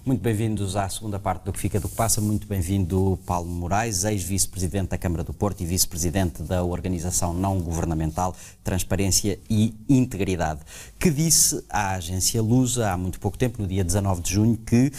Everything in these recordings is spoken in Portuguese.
Muito bem-vindos à segunda parte do Que Fica do Que Passa. Muito bem-vindo Paulo Moraes, ex-vice-presidente da Câmara do Porto e vice-presidente da Organização Não Governamental Transparência e Integridade, que disse à agência Lusa há muito pouco tempo, no dia 19 de junho, que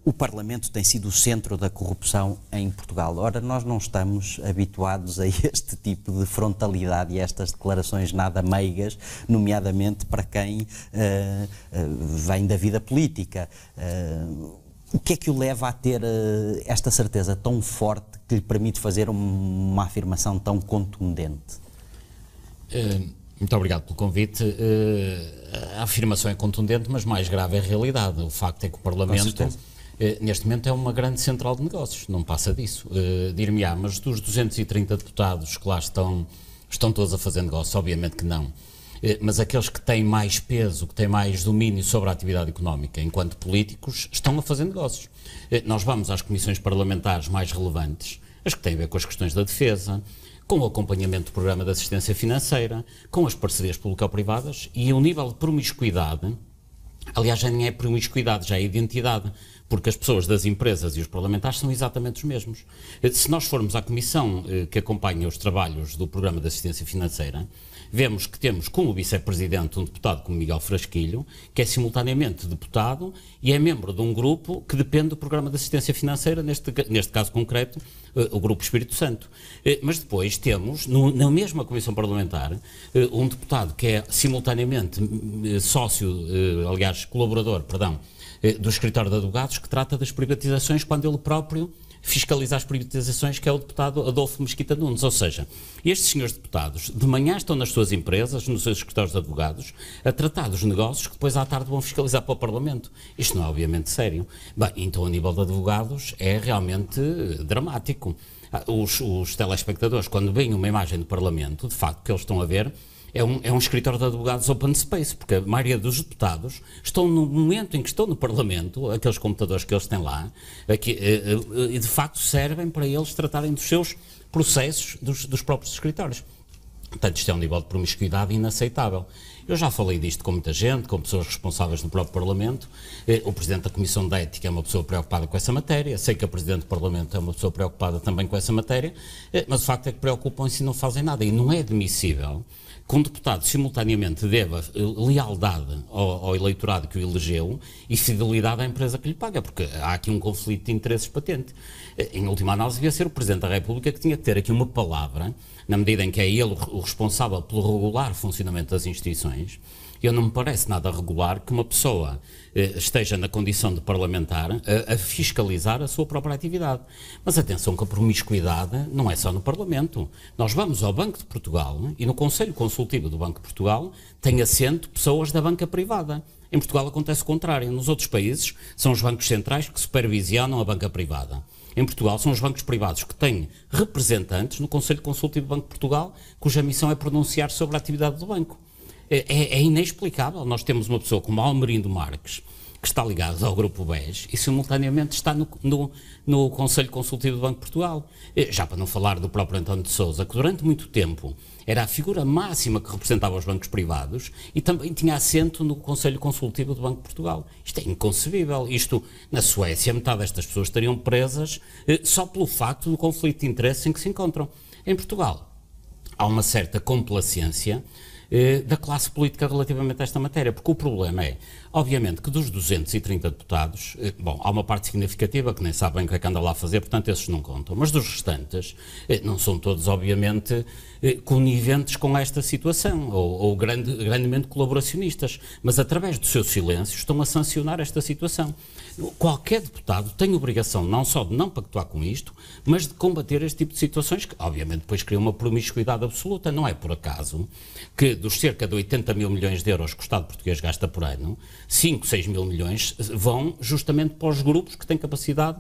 o Parlamento tem sido o centro da corrupção em Portugal. Ora, nós não estamos habituados a este tipo de frontalidade e a estas declarações nada meigas, nomeadamente para quem vem da vida política. O que é que o leva a ter esta certeza tão forte que lhe permite fazer uma afirmação tão contundente? Muito obrigado pelo convite. A afirmação é contundente, mas mais grave é a realidade. O facto é que o Parlamento, neste momento, é uma grande central de negócios, não passa disso. Dir-me-á, mas dos 230 deputados que lá estão todos a fazer negócios? Obviamente que não. Mas aqueles que têm mais peso, que têm mais domínio sobre a atividade económica enquanto políticos, estão a fazer negócios. Nós vamos às comissões parlamentares mais relevantes, as que têm a ver com as questões da defesa, com o acompanhamento do programa de assistência financeira, com as parcerias público-privadas, e o nível de promiscuidade, aliás, já nem é promiscuidade, já é identidade, porque as pessoas das empresas e os parlamentares são exatamente os mesmos. Se nós formos à comissão que acompanha os trabalhos do programa de assistência financeira, vemos que temos como vice-presidente um deputado como Miguel Frasquilho, que é simultaneamente deputado e é membro de um grupo que depende do programa de assistência financeira, neste caso concreto, o Grupo Espírito Santo. Mas depois temos, na mesma comissão parlamentar, um deputado que é simultaneamente sócio, aliás, colaborador, do escritório de advogados, que trata das privatizações quando ele próprio fiscaliza as privatizações, que é o deputado Adolfo Mesquita Nunes. Ou seja, estes senhores deputados de manhã estão nas suas empresas, nos seus escritórios de advogados, a tratar dos negócios que depois à tarde vão fiscalizar para o Parlamento. Isto não é obviamente sério. Bem, então a nível de advogados é realmente dramático. Os telespectadores, quando veem uma imagem do Parlamento, de facto, o que eles estão a ver é um escritório de advogados open space, porque a maioria dos deputados estão no momento em que estão no Parlamento, aqueles computadores que eles têm lá, e de facto servem para eles tratarem dos seus processos dos próprios escritórios. Portanto, isto é um nível de promiscuidade inaceitável. Eu já falei disto com muita gente, com pessoas responsáveis no próprio Parlamento. O Presidente da Comissão de Ética é uma pessoa preocupada com essa matéria. Sei que a Presidente do Parlamento é uma pessoa preocupada também com essa matéria, mas o facto é que preocupam-se e não fazem nada. E não é admissível que um deputado simultaneamente deva lealdade ao eleitorado que o elegeu e fidelidade à empresa que lhe paga, porque há aqui um conflito de interesses patente. Em última análise, devia ser o Presidente da República que tinha que ter aqui uma palavra, na medida em que é ele o responsável pelo regular funcionamento das instituições. Eu não me parece nada regular que uma pessoa esteja na condição de parlamentar a fiscalizar a sua própria atividade. Mas atenção que a promiscuidade não é só no Parlamento. Nós vamos ao Banco de Portugal e no Conselho Consultivo do Banco de Portugal tem assento pessoas da banca privada. Em Portugal acontece o contrário. Nos outros países são os bancos centrais que supervisionam a banca privada. Em Portugal são os bancos privados que têm representantes no Conselho Consultivo do Banco de Portugal, cuja missão é pronunciar sobre a atividade do banco. É inexplicável. Nós temos uma pessoa como Almerindo Marques, que está ligado ao Grupo BES e simultaneamente está no Conselho Consultivo do Banco de Portugal. Já para não falar do próprio António de Sousa, que durante muito tempo era a figura máxima que representava os bancos privados e também tinha assento no Conselho Consultivo do Banco de Portugal. Isto é inconcebível. Isto, na Suécia, metade destas pessoas estariam presas só pelo facto do conflito de interesse em que se encontram. Em Portugal, há uma certa complacência da classe política relativamente a esta matéria, porque o problema é, obviamente, que dos 230 deputados, há uma parte significativa que nem sabem o que é que anda lá a fazer, portanto esses não contam, mas dos restantes, não são todos, obviamente, coniventes com esta situação, ou grandemente colaboracionistas, mas através do seu silêncio estão a sancionar esta situação. Qualquer deputado tem obrigação não só de não pactuar com isto, mas de combater este tipo de situações que, obviamente, depois criam uma promiscuidade absoluta. Não é por acaso que dos cerca de 80 mil milhões de euros que o Estado português gasta por ano, 5, 6 mil milhões vão justamente para os grupos que têm capacidade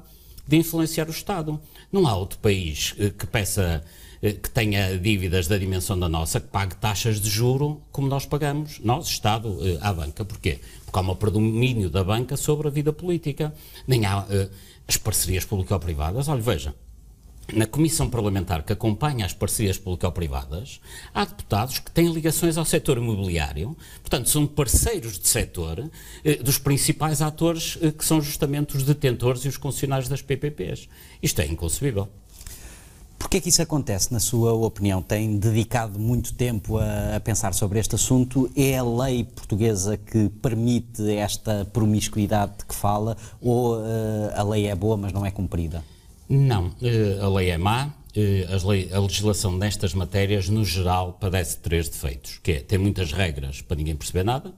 de influenciar o Estado. Não há outro país que tenha dívidas da dimensão da nossa, que pague taxas de juro como nós pagamos, nós, Estado, à banca. Porquê? Porque há um predomínio da banca sobre a vida política. Nem há as parcerias público-privadas. Olha, veja, na comissão parlamentar que acompanha as parcerias público-privadas, há deputados que têm ligações ao setor imobiliário, portanto são parceiros de setor dos principais atores que são justamente os detentores e os concessionários das PPPs. Isto é inconcebível. Porquê é que isso acontece, na sua opinião? Tem dedicado muito tempo a pensar sobre este assunto. É a lei portuguesa que permite esta promiscuidade de que fala, ou a lei é boa, mas não é cumprida? Não, a lei é má, a legislação nestas matérias, no geral, padece de 3 defeitos, que é, tem muitas regras para ninguém perceber nada,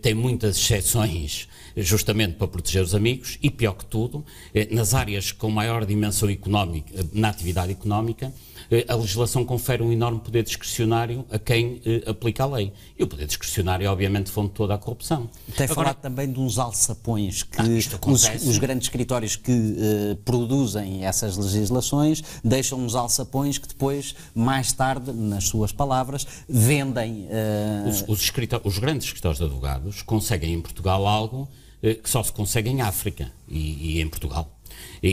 tem muitas exceções justamente para proteger os amigos e, pior que tudo, nas áreas com maior dimensão económica, na atividade económica, a legislação confere um enorme poder discricionário a quem aplica a lei. E o poder discricionário é, obviamente, fonte de toda a corrupção. Tem falado também de uns alçapões que os grandes escritórios que produzem essas legislações deixam uns alçapões que depois, mais tarde, nas suas palavras, vendem... Os grandes escritórios de advogados conseguem em Portugal algo que só se consegue em África e em Portugal.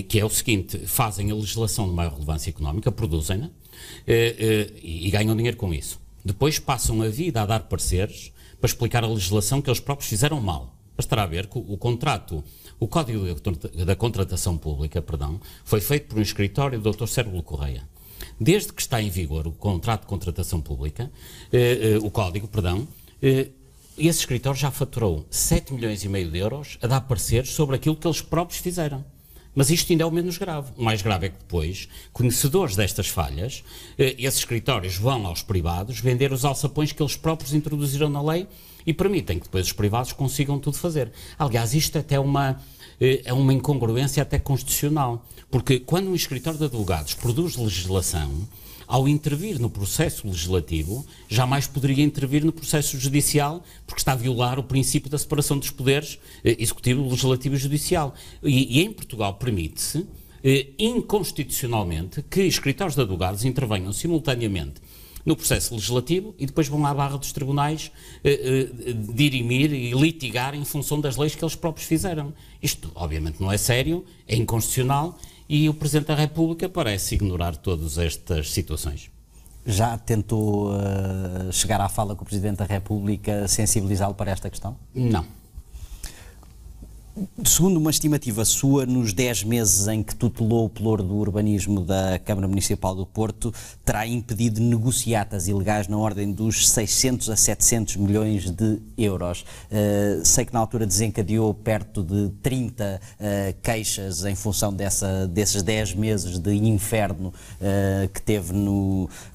Que é o seguinte: fazem a legislação de maior relevância económica, produzem-na e ganham dinheiro com isso. Depois passam a vida a dar pareceres para explicar a legislação que eles próprios fizeram mal. Bastará ver que o Código da Contratação Pública, foi feito por um escritório do Dr. Cérvulo Correia. Desde que está em vigor o contrato de contratação pública, o Código, esse escritório já faturou 7,5 milhões de euros a dar pareceres sobre aquilo que eles próprios fizeram. Mas isto ainda é o menos grave. O mais grave é que depois, conhecedores destas falhas, esses escritórios vão aos privados vender os alçapões que eles próprios introduziram na lei e permitem que depois os privados consigam tudo fazer. Aliás, isto até é uma incongruência até constitucional, porque quando um escritório de advogados produz legislação, ao intervir no processo legislativo, jamais poderia intervir no processo judicial, porque está a violar o princípio da separação dos poderes executivo, legislativo e judicial. E em Portugal permite-se, inconstitucionalmente, que escritórios de advogados intervenham simultaneamente no processo legislativo e depois vão à barra dos tribunais dirimir e litigar em função das leis que eles próprios fizeram. Isto, obviamente, não é sério, é inconstitucional. E o Presidente da República parece ignorar todas estas situações. Já tentou chegar à fala com o Presidente da República, sensibilizá-lo para esta questão? Não. Segundo uma estimativa sua, nos 10 meses em que tutelou o pelouro do urbanismo da Câmara Municipal do Porto, terá impedido negociatas ilegais na ordem dos 600 a 700 milhões de euros. Sei que na altura desencadeou perto de 30 queixas em função desses 10 meses de inferno que teve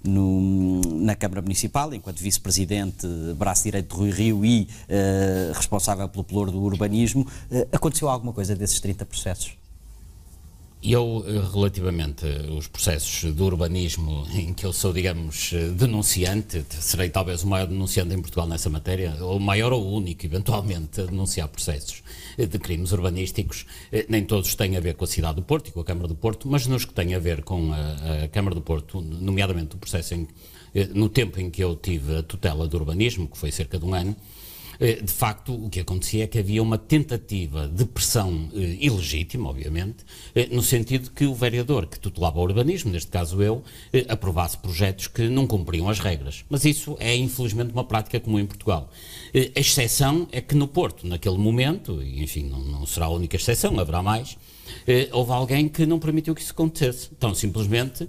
na Câmara Municipal, enquanto vice-presidente, braço direito de Rui Rio e responsável pelo pelouro do urbanismo. Aconteceu alguma coisa desses 30 processos? Eu, relativamente aos processos de urbanismo em que eu sou, digamos, denunciante, serei talvez o maior denunciante em Portugal nessa matéria, ou o maior ou o único, eventualmente, a denunciar processos de crimes urbanísticos. Nem todos têm a ver com a cidade do Porto e com a Câmara do Porto, mas nos que têm a ver com a Câmara do Porto, nomeadamente o processo no tempo em que eu tive a tutela do urbanismo, que foi cerca de um ano, de facto, o que acontecia é que havia uma tentativa de pressão ilegítima, obviamente, no sentido de que o vereador que tutelava o urbanismo, neste caso eu, aprovasse projetos que não cumpriam as regras. Mas isso é, infelizmente, uma prática comum em Portugal. A exceção é que no Porto, naquele momento, e enfim, não será a única exceção, haverá mais, houve alguém que não permitiu que isso acontecesse. Então, simplesmente,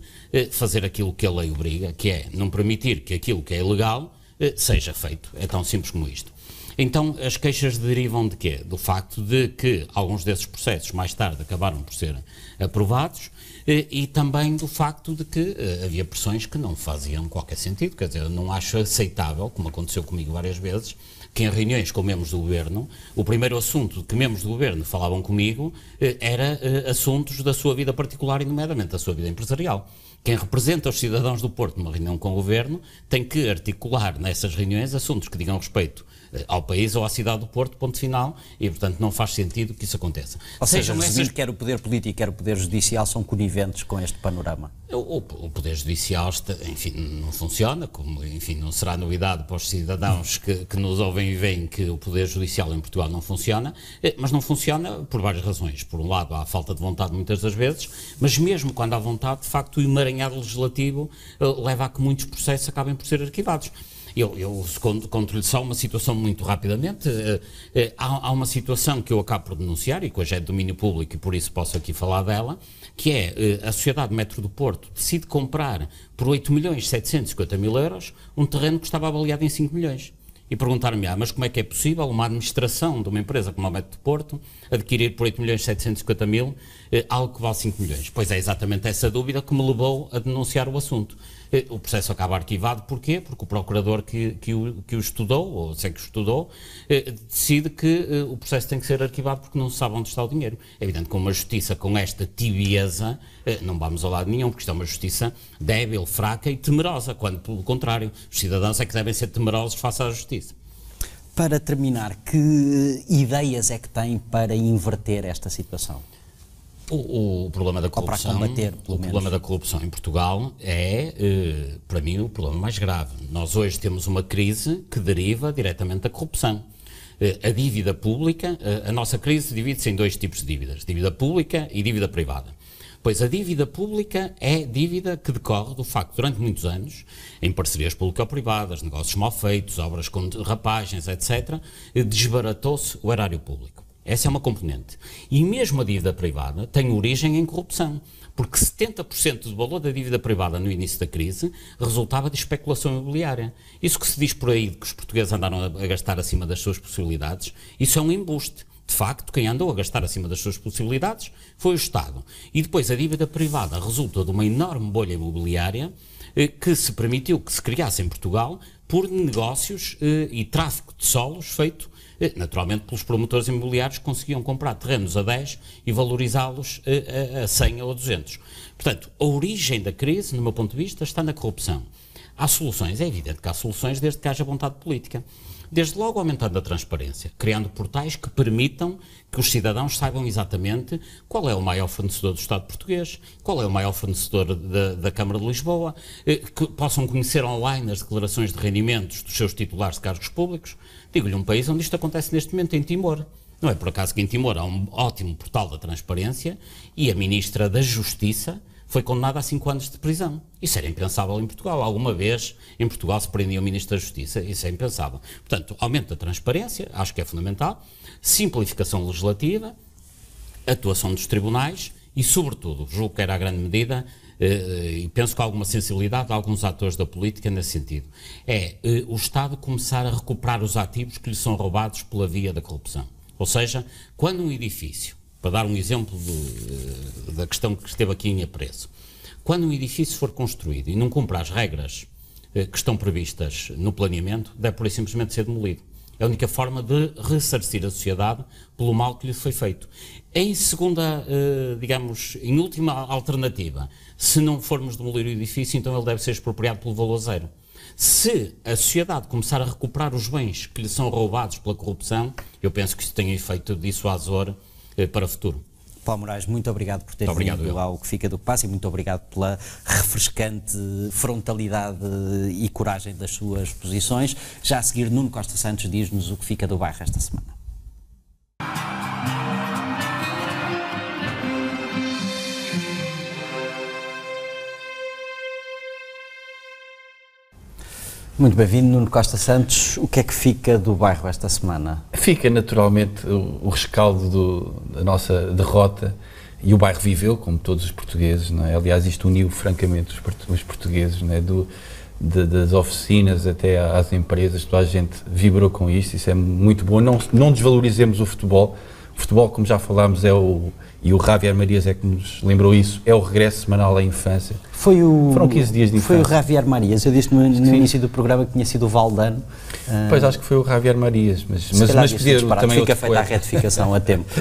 fazer aquilo que a lei obriga, que é não permitir que aquilo que é ilegal seja feito. É tão simples como isto. Então, as queixas derivam de quê? Do facto de que alguns desses processos, mais tarde, acabaram por ser aprovados e também do facto de que havia pressões que não faziam qualquer sentido. Quer dizer, eu não acho aceitável, como aconteceu comigo várias vezes, que em reuniões com membros do Governo, o primeiro assunto de que membros do Governo falavam comigo era assuntos da sua vida particular e, nomeadamente, da sua vida empresarial. Quem representa os cidadãos do Porto numa reunião com o Governo tem que articular nessas reuniões assuntos que digam respeito ao país ou à cidade do Porto, ponto final, e portanto não faz sentido que isso aconteça. Ou seja, quer o poder político, quer o poder judicial são coniventes com este panorama. O poder judicial, enfim, não funciona, como, enfim, não será novidade para os cidadãos que nos ouvem e veem que o poder judicial em Portugal não funciona, mas não funciona por várias razões. Por um lado, há a falta de vontade muitas das vezes, mas mesmo quando há vontade, de facto, o emaranhado legislativo leva a que muitos processos acabem por ser arquivados. Eu conto-lhe só uma situação muito rapidamente. Há uma situação que eu acabo por denunciar e que hoje é de domínio público e por isso posso aqui falar dela, que é a Sociedade Metro do Porto decide comprar por 8.750.000 euros um terreno que estava avaliado em 5 milhões. E perguntar-me, mas como é que é possível uma administração de uma empresa como a Metro do Porto adquirir por 8.750.000 algo que vale 5 milhões? Pois é exatamente essa dúvida que me levou a denunciar o assunto. O processo acaba arquivado, porquê? Porque o procurador que o estudou, ou sei que o estudou, decide que o processo tem que ser arquivado porque não se sabe onde está o dinheiro. É evidente que uma justiça com esta tibieza não vamos ao lado nenhum, porque isto é uma justiça débil, fraca e temerosa, quando pelo contrário, os cidadãos é que devem ser temerosos face à justiça. Para terminar, que ideias é que tem para inverter esta situação? O problema da corrupção, o problema da corrupção em Portugal é, para mim, o problema mais grave. Nós hoje temos uma crise que deriva diretamente da corrupção. A dívida pública, a nossa crise divide-se em 2 tipos de dívidas, dívida pública e dívida privada. Pois a dívida pública é dívida que decorre do facto, durante muitos anos, em parcerias público-privadas, negócios mal feitos, obras com derrapagens, etc., desbaratou-se o erário público. Essa é uma componente. E mesmo a dívida privada tem origem em corrupção, porque 70% do valor da dívida privada no início da crise resultava de especulação imobiliária. Isso que se diz por aí de que os portugueses andaram a gastar acima das suas possibilidades, isso é um embuste. De facto, quem andou a gastar acima das suas possibilidades foi o Estado. E depois a dívida privada resulta de uma enorme bolha imobiliária que se permitiu que se criasse em Portugal por negócios e tráfico de solos feito naturalmente pelos promotores imobiliários que conseguiam comprar terrenos a 10 e valorizá-los a 100 ou a 200. Portanto, a origem da crise, no meu ponto de vista, está na corrupção. Há soluções, é evidente que há soluções desde que haja vontade política. Desde logo aumentando a transparência, criando portais que permitam que os cidadãos saibam exatamente qual é o maior fornecedor do Estado português, qual é o maior fornecedor da Câmara de Lisboa, que possam conhecer online as declarações de rendimentos dos seus titulares de cargos públicos. Digo-lhe, um país onde isto acontece neste momento, em Timor. Não é por acaso que em Timor há um ótimo portal da transparência e a Ministra da Justiça foi condenada a 5 anos de prisão. Isso era impensável em Portugal. Alguma vez em Portugal se prendia o Ministro da Justiça, isso é impensável. Portanto, aumento da transparência, acho que é fundamental, simplificação legislativa, atuação dos tribunais e, sobretudo, julgo que era a grande medida, e penso que há alguma sensibilidade de alguns atores da política nesse sentido, é o Estado começar a recuperar os ativos que lhe são roubados pela via da corrupção. Ou seja, quando um edifício, para dar um exemplo da questão que esteve aqui em apreço, quando um edifício for construído e não cumpre as regras que estão previstas no planeamento, deve por aí simplesmente ser demolido. É a única forma de ressarcir a sociedade pelo mal que lhe foi feito. Em segunda, digamos, em última alternativa, se não formos demolir o edifício, então ele deve ser expropriado pelo valor zero. Se a sociedade começar a recuperar os bens que lhe são roubados pela corrupção, eu penso que isso tem efeito dissuasor para o futuro. Paulo Moraes, muito obrigado por ter vindo ao Que Fica do Que Passa e muito obrigado pela refrescante frontalidade e coragem das suas posições. Já a seguir, Nuno Costa Santos diz-nos o que fica do bairro esta semana. Muito bem-vindo, Nuno Costa Santos. O que é que fica do bairro esta semana? Fica naturalmente o rescaldo da nossa derrota, e o bairro viveu, como todos os portugueses, não é? Aliás, isto uniu francamente os portugueses, não é? Das oficinas até às empresas, toda a gente vibrou com isto, isso é muito bom. Não desvalorizemos o futebol. O futebol, como já falámos, e o Javier Marias é que nos lembrou isso, é o regresso semanal à infância. Foram 15 dias de infância. Foi o Javier Marias, eu disse no início do programa que tinha sido o Valdano. Pois acho que foi o Javier Marias, mas podia também fica feita a retificação a tempo.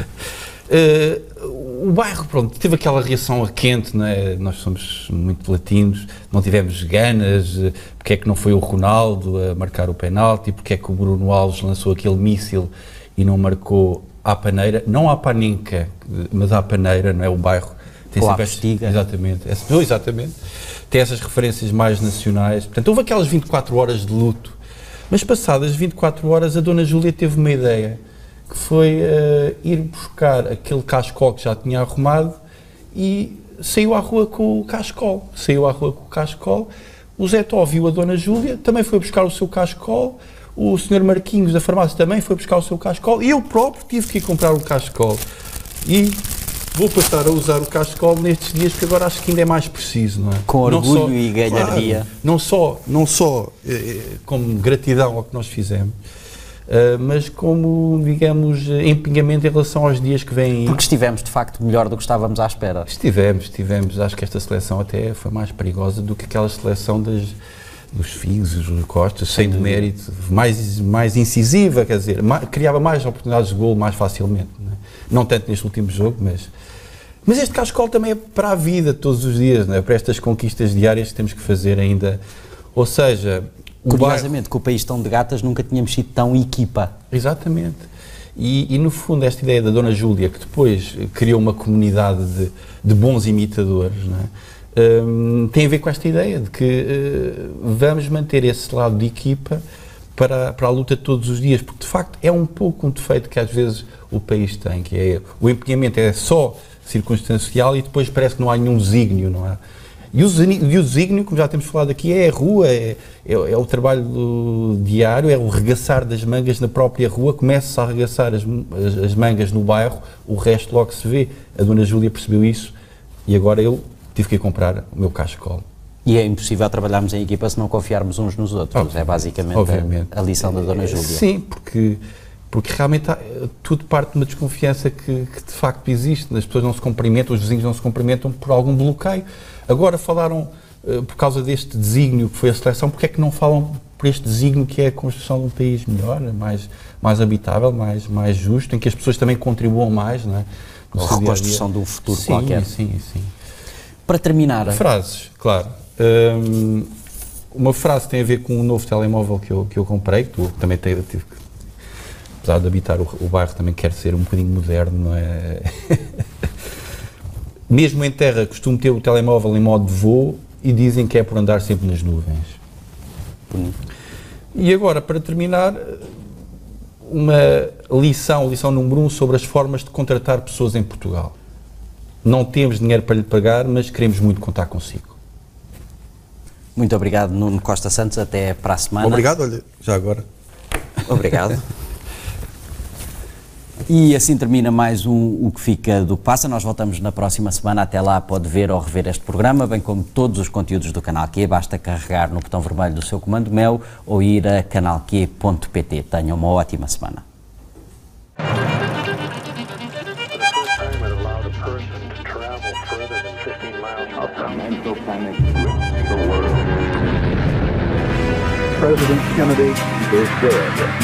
o bairro, pronto, teve aquela reação a quente, não é? Nós somos muito latinos, não tivemos ganas, porque é que não foi o Ronaldo a marcar o penalti, porque é que o Bruno Alves lançou aquele míssil e não marcou à paneira, não à Panenca, mas à paneira, não é? O bairro tem sempre Postiga. Exatamente, exatamente, tem essas referências mais nacionais, portanto houve aquelas 24 horas de luto, mas passadas 24 horas a Dona Júlia teve uma ideia, que foi ir buscar aquele cachecol que já tinha arrumado e saiu à rua com o cachecol. O Zé Tó viu a Dona Júlia, também foi buscar o seu cachecol, o Sr. Marquinhos da farmácia também foi buscar o seu cachecol e eu próprio tive que ir comprar o cachecol. E vou passar a usar o cachecol nestes dias, porque agora acho que ainda é mais preciso, não é? Com orgulho e galhardia. Claro, não só como gratidão ao que nós fizemos, mas como, digamos, empenhamento em relação aos dias que vêm aí. Porque estivemos, de facto, melhor do que estávamos à espera. Estivemos. Acho que esta seleção até foi mais perigosa do que aquela seleção dos Figos, dos Costas, sem demérito, mais incisiva, quer dizer, criava mais oportunidades de golo mais facilmente. Não tanto neste último jogo, mas este cachecol também é para a vida, todos os dias, não é? Para estas conquistas diárias que temos que fazer ainda. Ou seja... Curiosamente, com o país tão de gatas, nunca tínhamos sido tão equipa. Exatamente. E no fundo, esta ideia da Dona Júlia, que depois criou uma comunidade de bons imitadores, não é? Tem a ver com esta ideia de que vamos manter esse lado de equipa para a luta todos os dias, porque de facto é um pouco um defeito que às vezes o país tem, que é o empenhamento é só circunstancial e depois parece que não há nenhum desígnio, não é? E o desígnio, como já temos falado aqui, é a rua, é o trabalho diário, é o regaçar das mangas na própria rua, começa a arregaçar as mangas no bairro, o resto logo se vê. A Dona Júlia percebeu isso e agora eu tive que ir comprar o meu cachecol. E é impossível trabalharmos em equipa se não confiarmos uns nos outros, é basicamente a lição da Dona Júlia. Sim, porque realmente tudo parte de uma desconfiança que de facto existe, as pessoas não se cumprimentam, os vizinhos não se cumprimentam por algum bloqueio. Agora falaram, por causa deste desígnio que foi a seleção, porque é que não falam por este desígnio que é a construção de um país melhor, mais habitável, mais justo, em que as pessoas também contribuam mais, não é? A reconstrução de um futuro qualquer. Sim. Para terminar... Frases, claro. Uma frase tem a ver com um novo telemóvel que eu comprei, que também tive que, apesar de habitar o bairro, também quero ser um bocadinho moderno, não é? Mesmo em terra, costumo ter o telemóvel em modo de voo e dizem que é por andar sempre nas nuvens. E agora, para terminar, uma lição número 1 sobre as formas de contratar pessoas em Portugal. Não temos dinheiro para lhe pagar, mas queremos muito contar consigo. Muito obrigado, Nuno Costa Santos. Até para a semana. Obrigado, olha, já agora. Obrigado. E assim termina mais O Que Fica do Que Passa. Nós voltamos na próxima semana. Até lá pode ver ou rever este programa, bem como todos os conteúdos do Canal Q. Basta carregar no botão vermelho do seu comando Mel ou ir a canalq.pt. Tenham uma ótima semana. President Kennedy is dead.